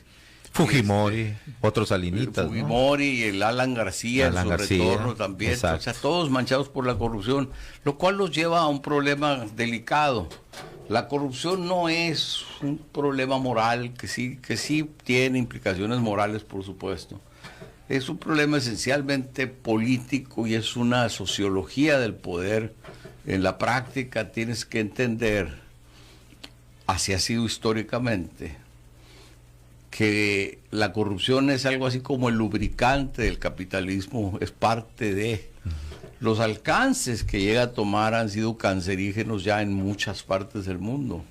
Fujimori, otros salinitas, Fujimori, ¿no? Y el Alan García, retorno también. Exacto. O sea, todos manchados por la corrupción, lo cual los lleva a un problema delicado. La corrupción no es un problema moral, que sí tiene implicaciones morales, por supuesto. Es un problema esencialmente político y es una sociología del poder. En la práctica tienes que entender, así ha sido históricamente, que la corrupción es algo así como el lubricante del capitalismo, es parte de... Los alcances que llega a tomar han sido cancerígenos ya en muchas partes del mundo.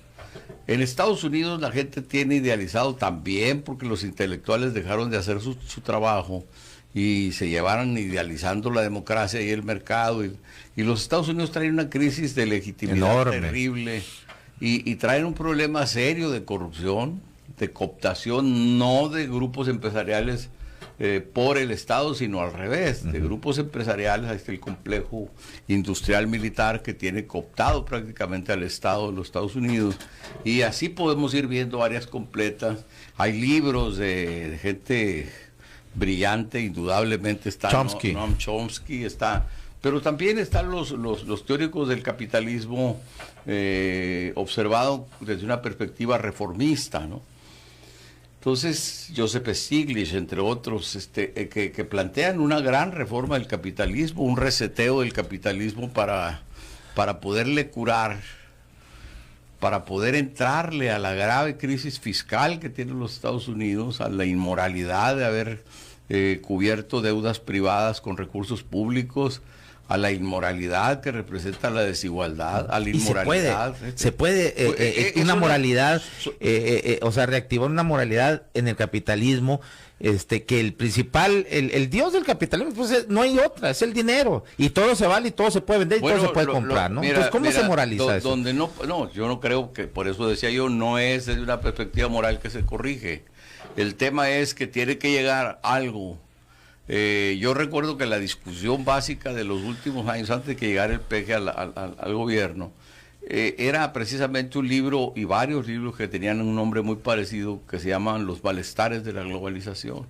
En Estados Unidos la gente tiene idealizado también, porque los intelectuales dejaron de hacer su trabajo y se llevaron idealizando la democracia y el mercado. Y los Estados Unidos traen una crisis de legitimidad enorme, terrible, y traen un problema serio de corrupción, de cooptación, no de grupos empresariales por el Estado, sino al revés, de grupos empresariales. Ahí está el complejo industrial militar que tiene cooptado prácticamente al Estado de los Estados Unidos, y así podemos ir viendo varias completas. Hay libros de gente brillante, indudablemente está Noam Chomsky, está, pero también están los teóricos del capitalismo observado desde una perspectiva reformista, ¿no? Entonces, Joseph Stiglitz, entre otros, que plantean una gran reforma del capitalismo, un reseteo del capitalismo para para poderle curar, para poder entrarle a la grave crisis fiscal que tienen los Estados Unidos, a la inmoralidad de haber cubierto deudas privadas con recursos públicos, a la inmoralidad que representa la desigualdad, a la inmoralidad. Se puede una moralidad, o sea, reactivar una moralidad en el capitalismo, que el principal, el dios del capitalismo, pues no hay otra, es el dinero, y todo se vale y todo se puede vender y todo se puede comprar, ¿no? Mira, entonces, ¿cómo se moraliza eso? Donde no, yo no creo que, por eso decía yo, no es desde una perspectiva moral que se corrige. El tema es que tiene que llegar algo. Yo recuerdo que la discusión básica de los últimos años, antes de que llegara el PG al gobierno, era precisamente un libro y varios libros que tenían un nombre muy parecido, que se llaman Los malestares de la globalización.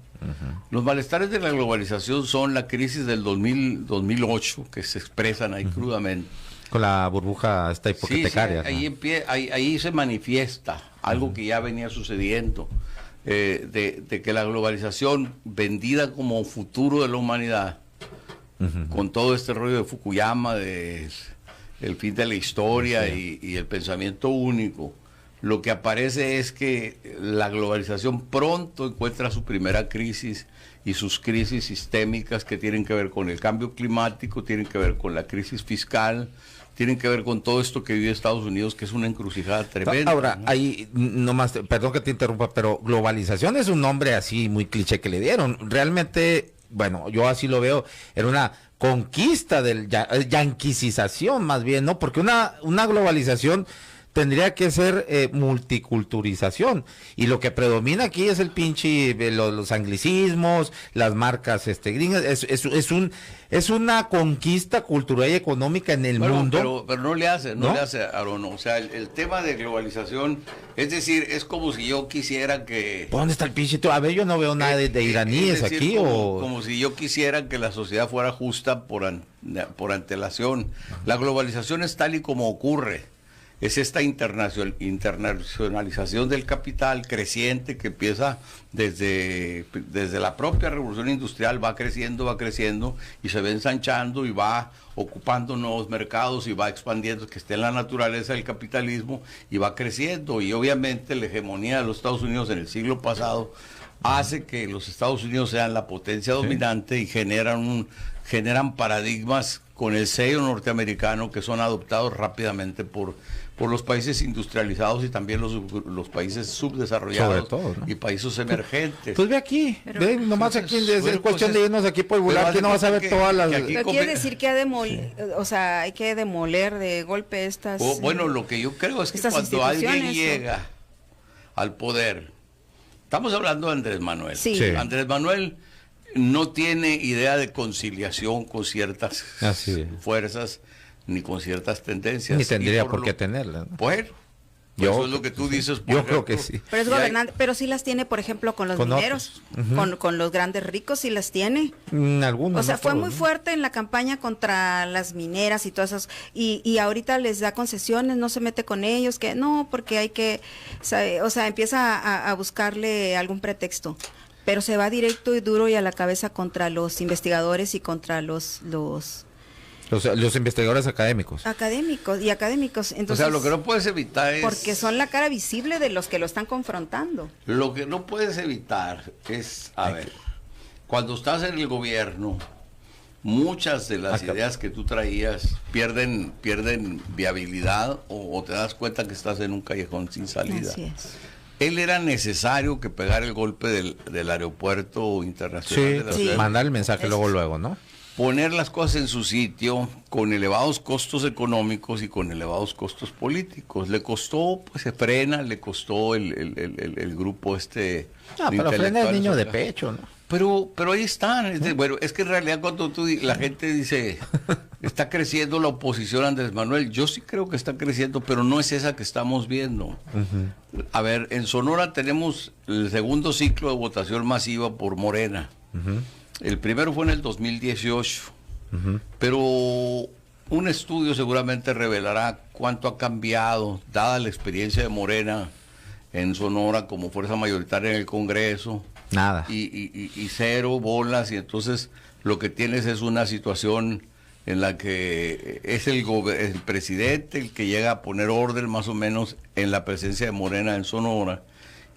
Los malestares de la globalización son la crisis del 2008, que se expresan ahí crudamente. Con la burbuja esta hipotecaria. Sí, ahí se manifiesta algo que ya venía sucediendo. De que la globalización vendida como futuro de la humanidad, con todo este rollo de Fukuyama, de el fin de la historia y el pensamiento único, lo que aparece es que la globalización pronto encuentra su primera crisis, y sus crisis sistémicas que tienen que ver con el cambio climático, tienen que ver con la crisis fiscal, tienen que ver con todo esto que vive Estados Unidos, que es una encrucijada tremenda. Ahora, ¿no? Ahí nomás, perdón que te interrumpa, pero globalización es un nombre así muy cliché que le dieron. Realmente, bueno, yo así lo veo, era una conquista del yanquicización más bien, ¿no? Porque una globalización tendría que ser multiculturización, y lo que predomina aquí es el pinche los anglicismos, las marcas gringas. Es una conquista cultural y económica en el mundo, pero no le hace, Aaron. O sea, el tema de globalización, es decir, es como si yo quisiera que... ¿Dónde está el pinche? A ver, yo no veo nada de iraníes decir, aquí. Como si yo quisiera que la sociedad fuera justa por antelación. La globalización es tal y como ocurre. Es esta internacionalización del capital creciente que empieza desde la propia revolución industrial, va creciendo y se va ensanchando y va ocupando nuevos mercados y va expandiendo, que esté en la naturaleza del capitalismo, y va creciendo. Y obviamente la hegemonía de los Estados Unidos en el siglo pasado hace que los Estados Unidos sean la potencia dominante y generan paradigmas con el sello norteamericano que son adoptados rápidamente por los países industrializados y también los países subdesarrollados. Sobre todo, ¿no? Y países emergentes. Pues ve aquí, ve nomás aquí, es cuestión de irnos aquí por volar, aquí no vas a ver todas las... Pero quiere decir que hay que demoler de golpe estas... Bueno, lo que yo creo es que cuando alguien llega al poder, estamos hablando de Andrés Manuel. Sí. Andrés Manuel no tiene idea de conciliación con ciertas fuerzas, ni con ciertas tendencias. Ni tendría por qué tenerlas, ¿no? Bueno, eso es lo que tú dices. Yo creo que sí. Pero es gobernante, pero sí las tiene, por ejemplo, con los mineros, con los grandes ricos, sí las tiene. Algunos. O sea, fue muy fuerte en la campaña contra las mineras y todas esas, y ahorita les da concesiones, no se mete con ellos, que no, porque hay que, o sea, empieza a buscarle algún pretexto. Pero se va directo y duro y a la cabeza contra los investigadores y contra los investigadores académicos. Entonces, o sea, lo que no puedes evitar es... Porque son la cara visible de los que lo están confrontando. Lo que no puedes evitar es, cuando estás en el gobierno, muchas de las ideas que tú traías pierden viabilidad o te das cuenta que estás en un callejón sin salida. Así es. Él era necesario que pegara el golpe del aeropuerto internacional de la ciudad. Mandar el mensaje luego, ¿no? Poner las cosas en su sitio con elevados costos económicos y con elevados costos políticos. Le costó, pues se frena, le costó el grupo pero frena el niño de pecho, ¿no? Pero ahí están. Bueno, es que en realidad cuando la gente dice, está creciendo la oposición a Andrés Manuel, yo sí creo que está creciendo, pero no es esa que estamos viendo. A ver, en Sonora tenemos el segundo ciclo de votación masiva por Morena. El primero fue en el 2018, pero un estudio seguramente revelará cuánto ha cambiado, dada la experiencia de Morena en Sonora como fuerza mayoritaria en el Congreso. Nada. Y cero bolas, y entonces lo que tienes es una situación en la que es el presidente el que llega a poner orden más o menos en la presencia de Morena en Sonora,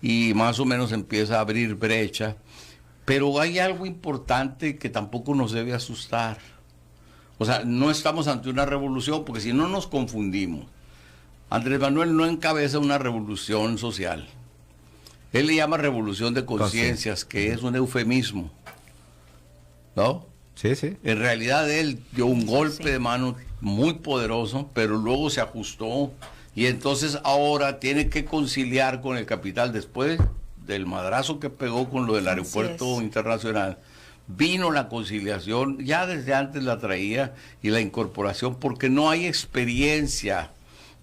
y más o menos empieza a abrir brecha. Pero hay algo importante que tampoco nos debe asustar. O sea, no estamos ante una revolución, porque si no nos confundimos. Andrés Manuel no encabeza una revolución social. Él le llama revolución de conciencias, que es un eufemismo, ¿no? Sí, sí. En realidad él dio un golpe de mano muy poderoso, pero luego se ajustó, y entonces ahora tiene que conciliar con el capital después del madrazo que pegó con lo del aeropuerto internacional. Vino la conciliación, ya desde antes la traía, y la incorporación, porque no hay experiencia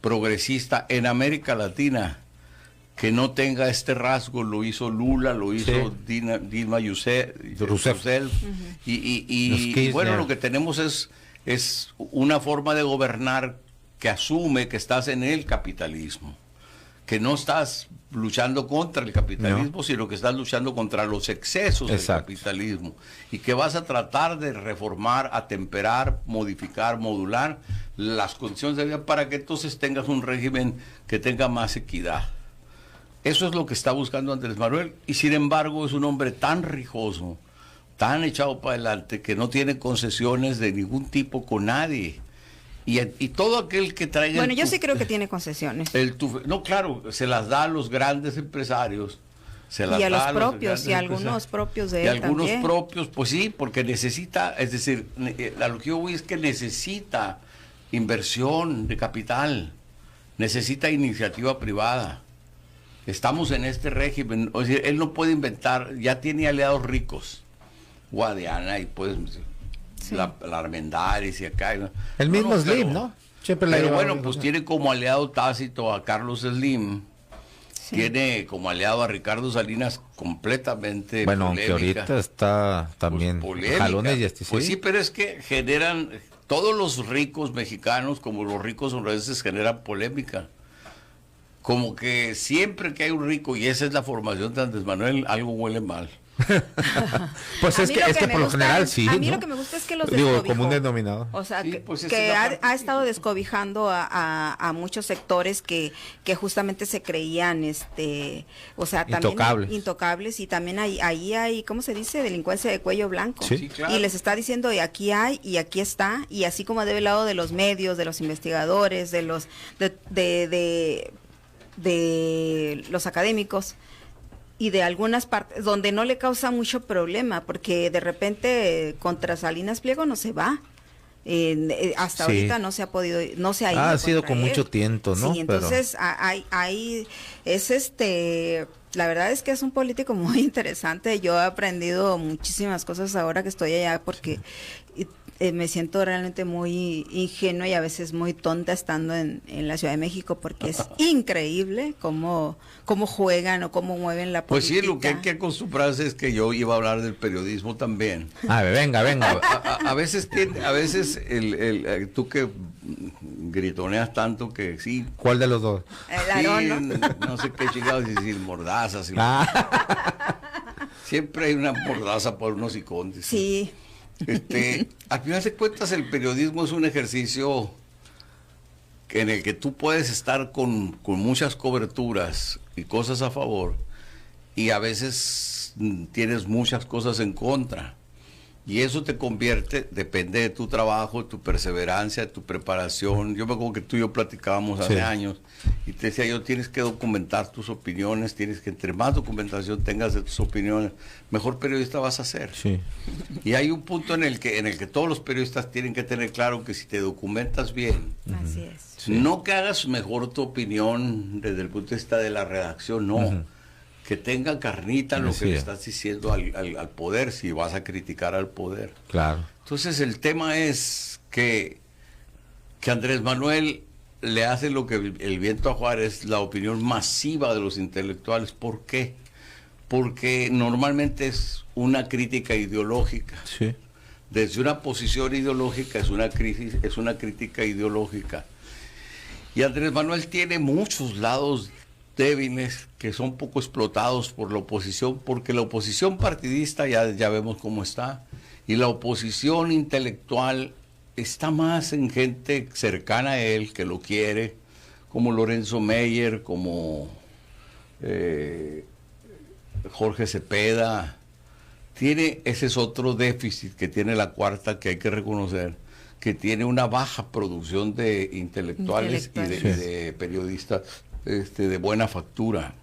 progresista en América Latina que no tenga este rasgo. Lo hizo Lula, lo hizo Dilma Rousseff, y bueno, lo que tenemos es una forma de gobernar que asume que estás en el capitalismo, que no estás luchando contra el capitalismo, sino que estás luchando contra los excesos del capitalismo, y que vas a tratar de reformar, atemperar, modificar, modular las condiciones de vida para que entonces tengas un régimen que tenga más equidad. Eso es lo que está buscando Andrés Manuel, y sin embargo es un hombre tan rijoso, tan echado para adelante, que no tiene concesiones de ningún tipo con nadie. Y todo aquel que traiga... Bueno, yo sí creo que tiene concesiones. No, claro, se las da a los grandes empresarios. Y a los propios, y a algunos propios de él también. Y algunos propios, pues sí, porque necesita, es decir, a lo que yo voy es que necesita inversión de capital, necesita iniciativa privada. Estamos en este régimen, o sea, él no puede inventar, ya tiene aliados ricos, Guadiana y pues la Armendáriz y acá. ¿No? El mismo Slim, ¿no? Pero bueno, pues tiene como aliado tácito a Carlos Slim, tiene como aliado a Ricardo Salinas completamente bueno, polémica. Aunque ahorita está también pues, jalones y así. Pues sí, pero es que generan, todos los ricos mexicanos como los ricos hondureños generan polémica. Como que siempre que hay un rico, y esa es la formación de Andrés Manuel, algo huele mal. Pues es que por lo general sí. A mí lo que me gusta es que los descobijó. Como un denominador. O sea, sí, pues que ha estado descobijando a muchos sectores que justamente se creían, o sea, también intocables, y también ahí hay, ¿cómo se dice? Delincuencia de cuello blanco. Sí, claro. Y les está diciendo, y aquí hay, y aquí está, y así como debe el lado de los medios, de los investigadores, de los de los académicos, y de algunas partes donde no le causa mucho problema, porque de repente contra Salinas Pliego no se va. Hasta ahorita no se ha podido, no se ha ido. Ha sido con mucho tiento, ¿no? Sí, entonces la verdad es que es un político muy interesante. Yo he aprendido muchísimas cosas ahora que estoy allá, porque me siento realmente muy ingenua y a veces muy tonta estando en la Ciudad de México, porque es increíble cómo juegan o cómo mueven la política. Pues sí, lo que hay que acostumbrarse es que yo iba a hablar del periodismo también. A ver, venga. A veces tú que gritoneas tanto que sí. ¿Cuál de los dos? El Aarón, no sé qué chingados decir, mordazas. Siempre hay una mordaza por unos icontes. Sí. Al final de cuentas, el periodismo es un ejercicio en el que tú puedes estar con muchas coberturas y cosas a favor, y a veces tienes muchas cosas en contra. Y eso te convierte, depende de tu trabajo, de tu perseverancia, de tu preparación. Yo me acuerdo que tú y yo platicábamos hace años, y te decía yo, tienes que documentar tus opiniones, tienes que, entre más documentación tengas de tus opiniones, mejor periodista vas a ser. Sí. Y hay un punto en el que todos los periodistas tienen que tener claro que si te documentas bien, así es. No que hagas mejor tu opinión desde el punto de vista de la redacción, no. Que tenga carnita lo que le estás diciendo al poder, si vas a criticar al poder. Claro. Entonces el tema es que Andrés Manuel le hace lo que el viento a Juárez, la opinión masiva de los intelectuales. ¿Por qué? Porque normalmente es una crítica ideológica. Sí. Desde una posición ideológica es una crítica ideológica. Y Andrés Manuel tiene muchos lados débiles que son poco explotados por la oposición, porque la oposición partidista ya vemos cómo está, y la oposición intelectual está más en gente cercana a él, que lo quiere, como Lorenzo Meyer, como Jorge Cepeda. Ese es otro déficit que tiene la Cuarta, que hay que reconocer, que tiene una baja producción de intelectuales y de periodistas de buena factura.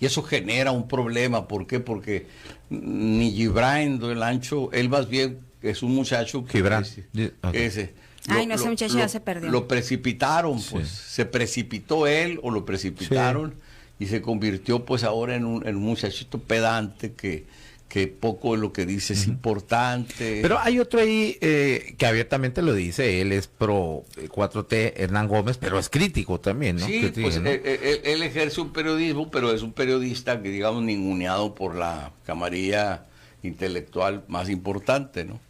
Y eso genera un problema. ¿Por qué? Porque ni Gibran del Ancho, él más bien es un muchacho que Gibran. Ese muchacho ya se perdió. Lo precipitaron, pues. Sí. Se precipitó él o lo precipitaron, y se convirtió pues ahora en un muchachito pedante que poco de lo que dice es importante. Pero hay otro ahí que abiertamente lo dice, él es pro 4T, Hernán Gómez, pero es crítico también, ¿no? Sí, Crítico, pues ¿no? él ejerce un periodismo, pero es un periodista que, digamos, ninguneado por la camarilla intelectual más importante, ¿no?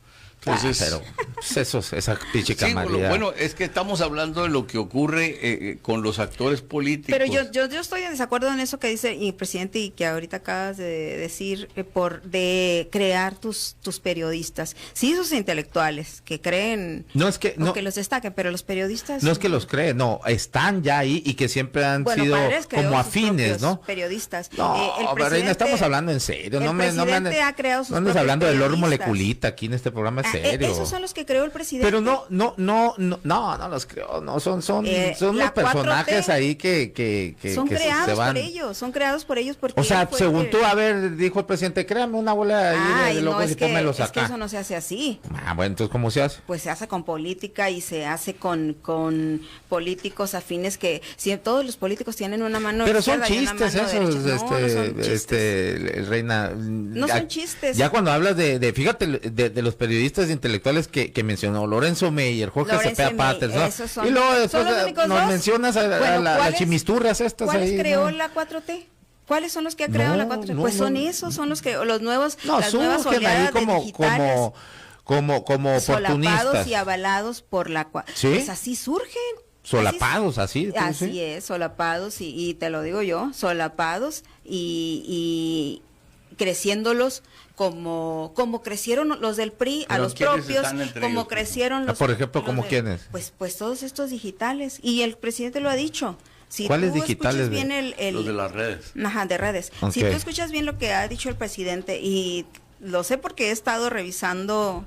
Entonces, pero pues esa pinche sí, camarilla. bueno, es que estamos hablando de lo que ocurre con los actores políticos. Pero yo estoy en desacuerdo en eso que dice el presidente y que ahorita acabas de decir, de crear tus periodistas. Sí, esos intelectuales que creen No es que no, que los destaquen, pero los periodistas no es que los creen, no, están ya ahí y que siempre han sido como afines, ¿no? Periodistas. No, Reina, estamos hablando en serio. No ha creado sus andes hablando del oro periodistas. moleculita aquí en este programa, es serio. Esos son los que creó el presidente. Pero no los creo, no, son los personajes 4T ahí que son que creados se van. son creados por ellos porque O sea, él fue según el tú, dijo el presidente, créame una bola ahí de locos y pónmelos es que acá. eso no se hace así. Bueno, entonces, ¿cómo se hace? Pues se hace con política y se hace con políticos afines que todos los políticos tienen una mano Pero son izquierda y una chistes mano esos, derecha. No son chistes. Reina. No son chistes. Ya cuando hablas fíjate, de los periodistas intelectuales que mencionó, Lorenzo Meyer, Jorge Cepeda Patterson, y luego después nos mencionas a las chimisturras estas ¿cuáles ahí. creó ¿no? la 4T? ¿Cuáles son los que ha creado la 4T? No, pues son no. esos, son los que las nuevas surgen ahí oleadas de digitales como oportunistas. solapados y avalados por la ¿Sí? pues así surgen. Solapados, así. Así es, solapados y te lo digo yo, solapados y creciéndolos como crecieron los del PRI a los propios, como crecieron los... Por ejemplo, ¿como quiénes? Pues todos estos digitales, y el presidente lo ha dicho. Si ¿Cuáles tú digitales? Bien los de las redes. Ajá, de redes. Okay. Si tú escuchas bien lo que ha dicho el presidente, y lo sé porque he estado revisando,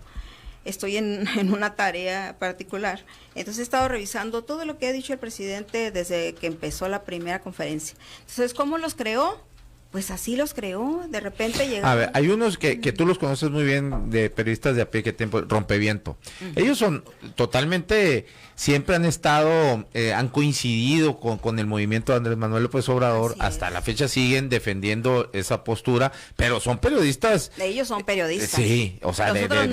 estoy en una tarea particular, entonces he estado revisando todo lo que ha dicho el presidente desde que empezó la primera conferencia. Entonces, ¿cómo los creó? Pues así los creó, de repente llegaron. A ver, hay unos que tú los conoces muy bien, de periodistas de a pie, que tiempo, Rompeviento. Ellos son totalmente, siempre han estado, han coincidido con el movimiento de Andrés Manuel López Obrador, hasta la fecha siguen defendiendo esa postura, pero son periodistas. Ellos son periodistas. Sí, o sea, Nosotros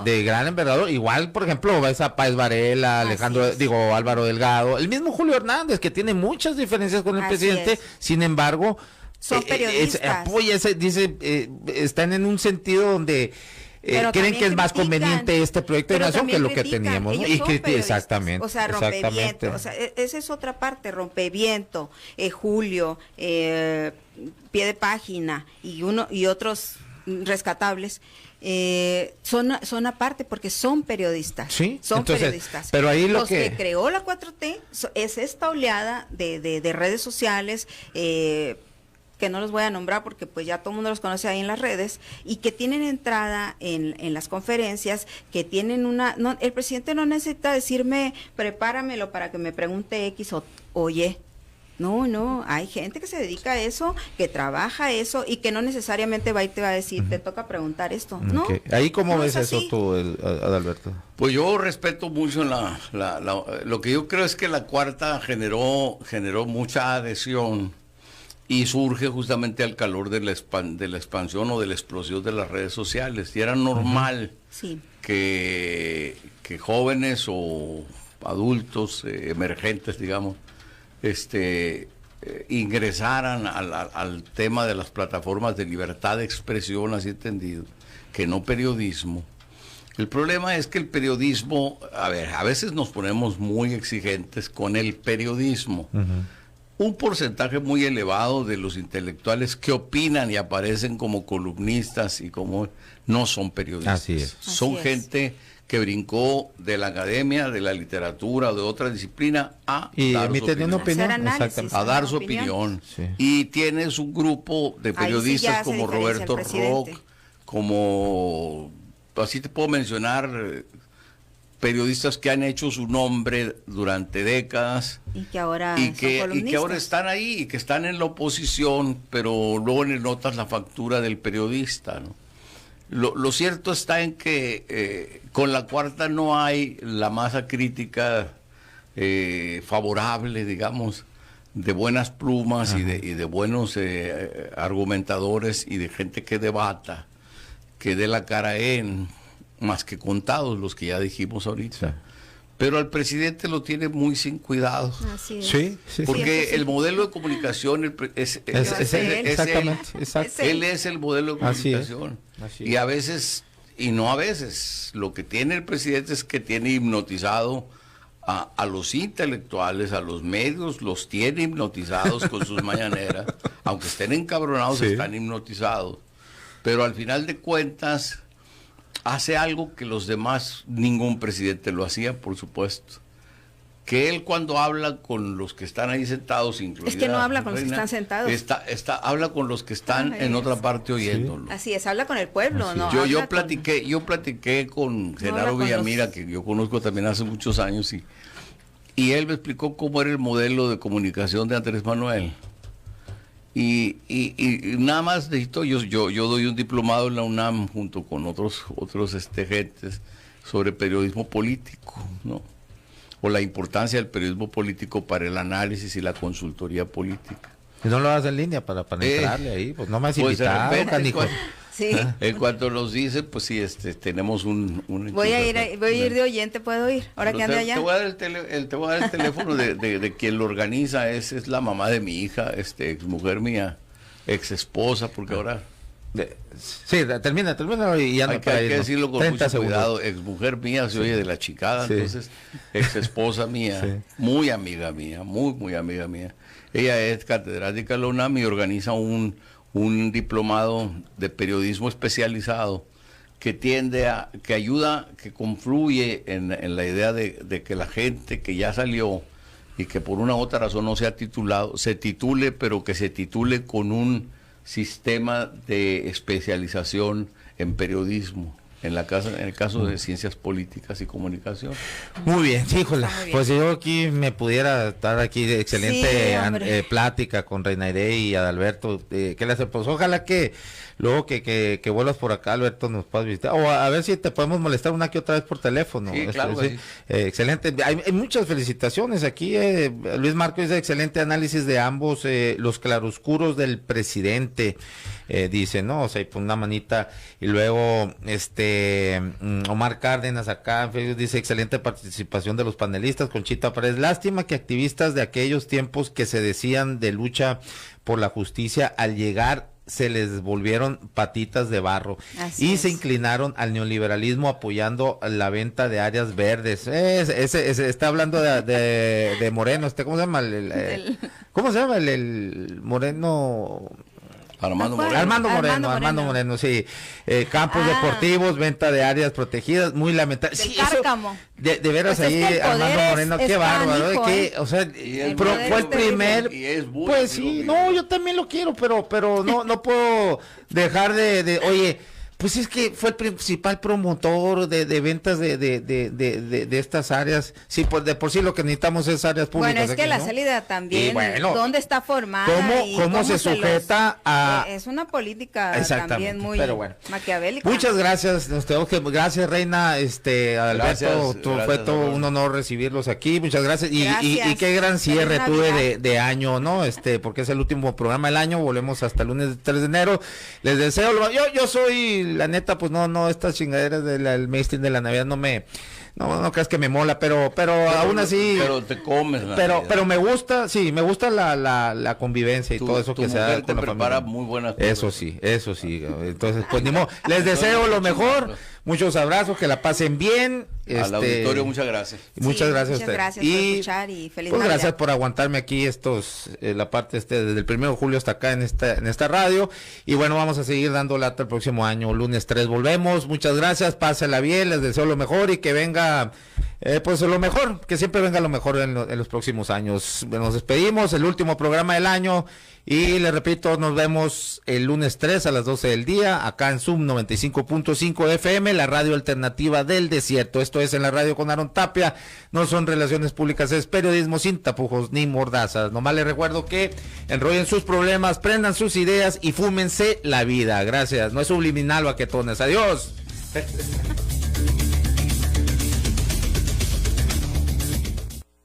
de gran envergadura. Igual, por ejemplo, ves a Páez Varela, Álvaro Delgado, el mismo Julio Hernández, que tiene muchas diferencias con el presidente, sin embargo... Son periodistas. Están en un sentido donde creen que es más conveniente este proyecto de nación que lo que teníamos, ¿no? Exactamente. O sea, Rompeviento, o sea, esa es otra parte, Rompeviento, Julio, Pie de Página y otros rescatables. Son aparte porque son periodistas. Sí, son entonces, periodistas. Pero ahí los que creó la 4T es esta oleada de redes sociales, que no los voy a nombrar porque pues ya todo el mundo los conoce ahí en las redes, y que tienen entrada en las conferencias, que tienen el presidente no necesita decirme, prepáramelo para que me pregunte X o Y. No, hay gente que se dedica a eso, que trabaja eso, y que no necesariamente va y te va a decir, te toca preguntar esto. ¿No? ¿Ahí cómo ves eso así. tú, Adalberto? Pues yo respeto mucho lo que yo creo es que la Cuarta generó mucha adhesión, y surge justamente al calor de la expansión o de la explosión de las redes sociales. Y era normal que jóvenes o adultos emergentes, digamos, ingresaran al tema de las plataformas de libertad de expresión, así entendido, que no periodismo. El problema es que el periodismo, a veces nos ponemos muy exigentes con el periodismo. un porcentaje muy elevado de los intelectuales que opinan y aparecen como columnistas y como no son periodistas. Así es. Son Así es. gente que brincó de la academia, de la literatura o de otra disciplina a Y dar su emiten una opinión. opinión. Hacer análisis. Exactamente. A dar Una su opinión. opinión. Sí. Y tienes un grupo de Ahí sí periodistas ya hace como diferencia el Roberto presidente. Rock, como, así te puedo mencionar, periodistas que han hecho su nombre durante décadas Y que ahora y son que columnistas. ahora están ahí y que están en la oposición, pero luego le notas la factura del periodista, ¿no? Lo cierto está en que con la Cuarta no hay la masa crítica favorable, digamos, de buenas plumas y de buenos argumentadores y de gente que debata, que dé la cara más que contados los que ya dijimos ahorita. Sí. Pero al presidente lo tiene muy sin cuidado. Así es. Sí, sí. Porque eso sí. el modelo de comunicación es Es él, él. exactamente, exacto. él. Él es el modelo de Así es, comunicación. así Y es. a veces, y no a veces, lo que tiene el presidente es que tiene hipnotizado a los intelectuales, a los medios, los tiene hipnotizados con sus mañaneras. Aunque estén encabronados, Sí. están hipnotizados. Pero al final de cuentas, hace algo que los demás, ningún presidente lo hacía, por supuesto. Que él cuando habla con los que están ahí sentados, incluida Es que no habla con los que Reina, están sentados. habla con los que están Ay, en otra es. parte oyéndolo. Así es, habla con el pueblo, Así ¿no? es. Yo Habla platiqué con Genaro habla con Villamira, los- que yo conozco también hace muchos años, y él me explicó cómo era el modelo de comunicación de Andrés Manuel. Y nada más necesito, yo doy un diplomado en la UNAM junto con otros gentes sobre periodismo político, ¿no? O la importancia del periodismo político para el análisis y la consultoría política. Y no lo hagas en línea para entrarle ahí, pues no me has Pues de invitado, repente, canijo. Sí. En cuanto nos dice, pues sí, tenemos un Voy a ir de oyente, ¿puedo ir? Ahora que ande allá. Te voy a dar te voy a dar el teléfono de quien lo organiza, es la mamá de mi hija, ex mujer mía, ex esposa, porque ahora Sí, termina y anda hay para que irnos. decirlo con 30 mucho segundos. cuidado, ex mujer mía se oye de la chicada, Sí. entonces ex esposa mía, Sí. muy amiga mía, muy amiga mía. Ella es catedrática de la UNAM y organiza un diplomado de periodismo especializado que que ayuda, que confluye en la idea de que la gente que ya salió y que por una u otra razón no se ha titulado, se titule, pero que se titule con un sistema de especialización en periodismo, en el caso de ciencias políticas y comunicación. Muy bien, sí, híjole, Está muy bien. pues yo aquí me pudiera estar aquí de excelente Sí, hombre. plática con Reina Iré y Adalberto, ¿qué le hace? Pues ojalá que luego que vuelvas por acá, Alberto, nos puedas visitar, o a ver si te podemos molestar una que otra vez por teléfono. Sí, claro que sí. Excelente, hay muchas felicitaciones aquí, Luis Marco dice excelente análisis de ambos, los claroscuros del presidente, dice, ¿no? O sea, y pone una manita, y luego, Omar Cárdenas acá en Facebook dice excelente participación de los panelistas, Conchita Pérez, lástima que activistas de aquellos tiempos que se decían de lucha por la justicia al llegar se les volvieron patitas de barro Así y es. se inclinaron al neoliberalismo apoyando la venta de áreas verdes. Ese está hablando de Moreno, ¿cómo se llama? ¿Cómo se llama el Moreno? Armando ¿Cuál? Moreno. Armando Moreno, sí. Campos deportivos, venta de áreas protegidas, muy lamentable. Del Sí, eso, cárcamo. de veras Pues es ahí, que el poder Armando es- Moreno, es qué bárbaro, canijo, que, o sea, El poder fue el es terrible. primer, Y es muy pues amigo sí, mío. no, yo también lo quiero, pero no puedo dejar oye, pues es que fue el principal promotor de ventas de estas áreas. Sí, pues de por sí lo que necesitamos es áreas públicas. Bueno, es que aquí, la ¿no? salida también, Y bueno, ¿dónde está formada? y ¿Cómo se sujeta a...? Es una política Exactamente, también muy pero bueno. maquiavélica. Muchas gracias, gracias Reina, Adalberto, Gracias, fue gracias, todo Adolfo. un honor recibirlos aquí, muchas gracias, y Gracias. qué gran cierre Feliz tuve Navidad. de año, ¿no? Porque es el último programa del año, volvemos hasta el lunes 3 de enero, les deseo, yo soy, la neta, pues no, estas chingaderas del mainstream de la Navidad no me no creas que me mola, pero aún así. Pero te comes la pero vida. pero me gusta, sí, me gusta la convivencia y todo eso que se da te prepara muy buenas cosas. Eso sí. Entonces, pues ni modo. Les deseo lo mejor. Muchos abrazos, que la pasen bien. Al auditorio, muchas gracias. Muchas gracias a muchas ustedes. gracias por escuchar y feliz pues Navidad. gracias por aguantarme aquí la parte desde el 1 de julio hasta acá en esta radio. Y bueno, vamos a seguir dando lata el próximo año, lunes 3 volvemos. Muchas gracias, pásela bien, les deseo lo mejor y que venga pues lo mejor, que siempre venga lo mejor en los próximos años. Nos despedimos, el último programa del año. Y les repito, nos vemos el lunes 3 a las 12 del día, acá en Zoom 95.5 FM, la radio alternativa del desierto. Esto es En la Radio con Aaron Tapia. No son relaciones públicas, es periodismo sin tapujos ni mordazas. Nomás les recuerdo que enrollen sus problemas, prendan sus ideas y fúmense la vida. Gracias. No es subliminal, baquetones. Adiós.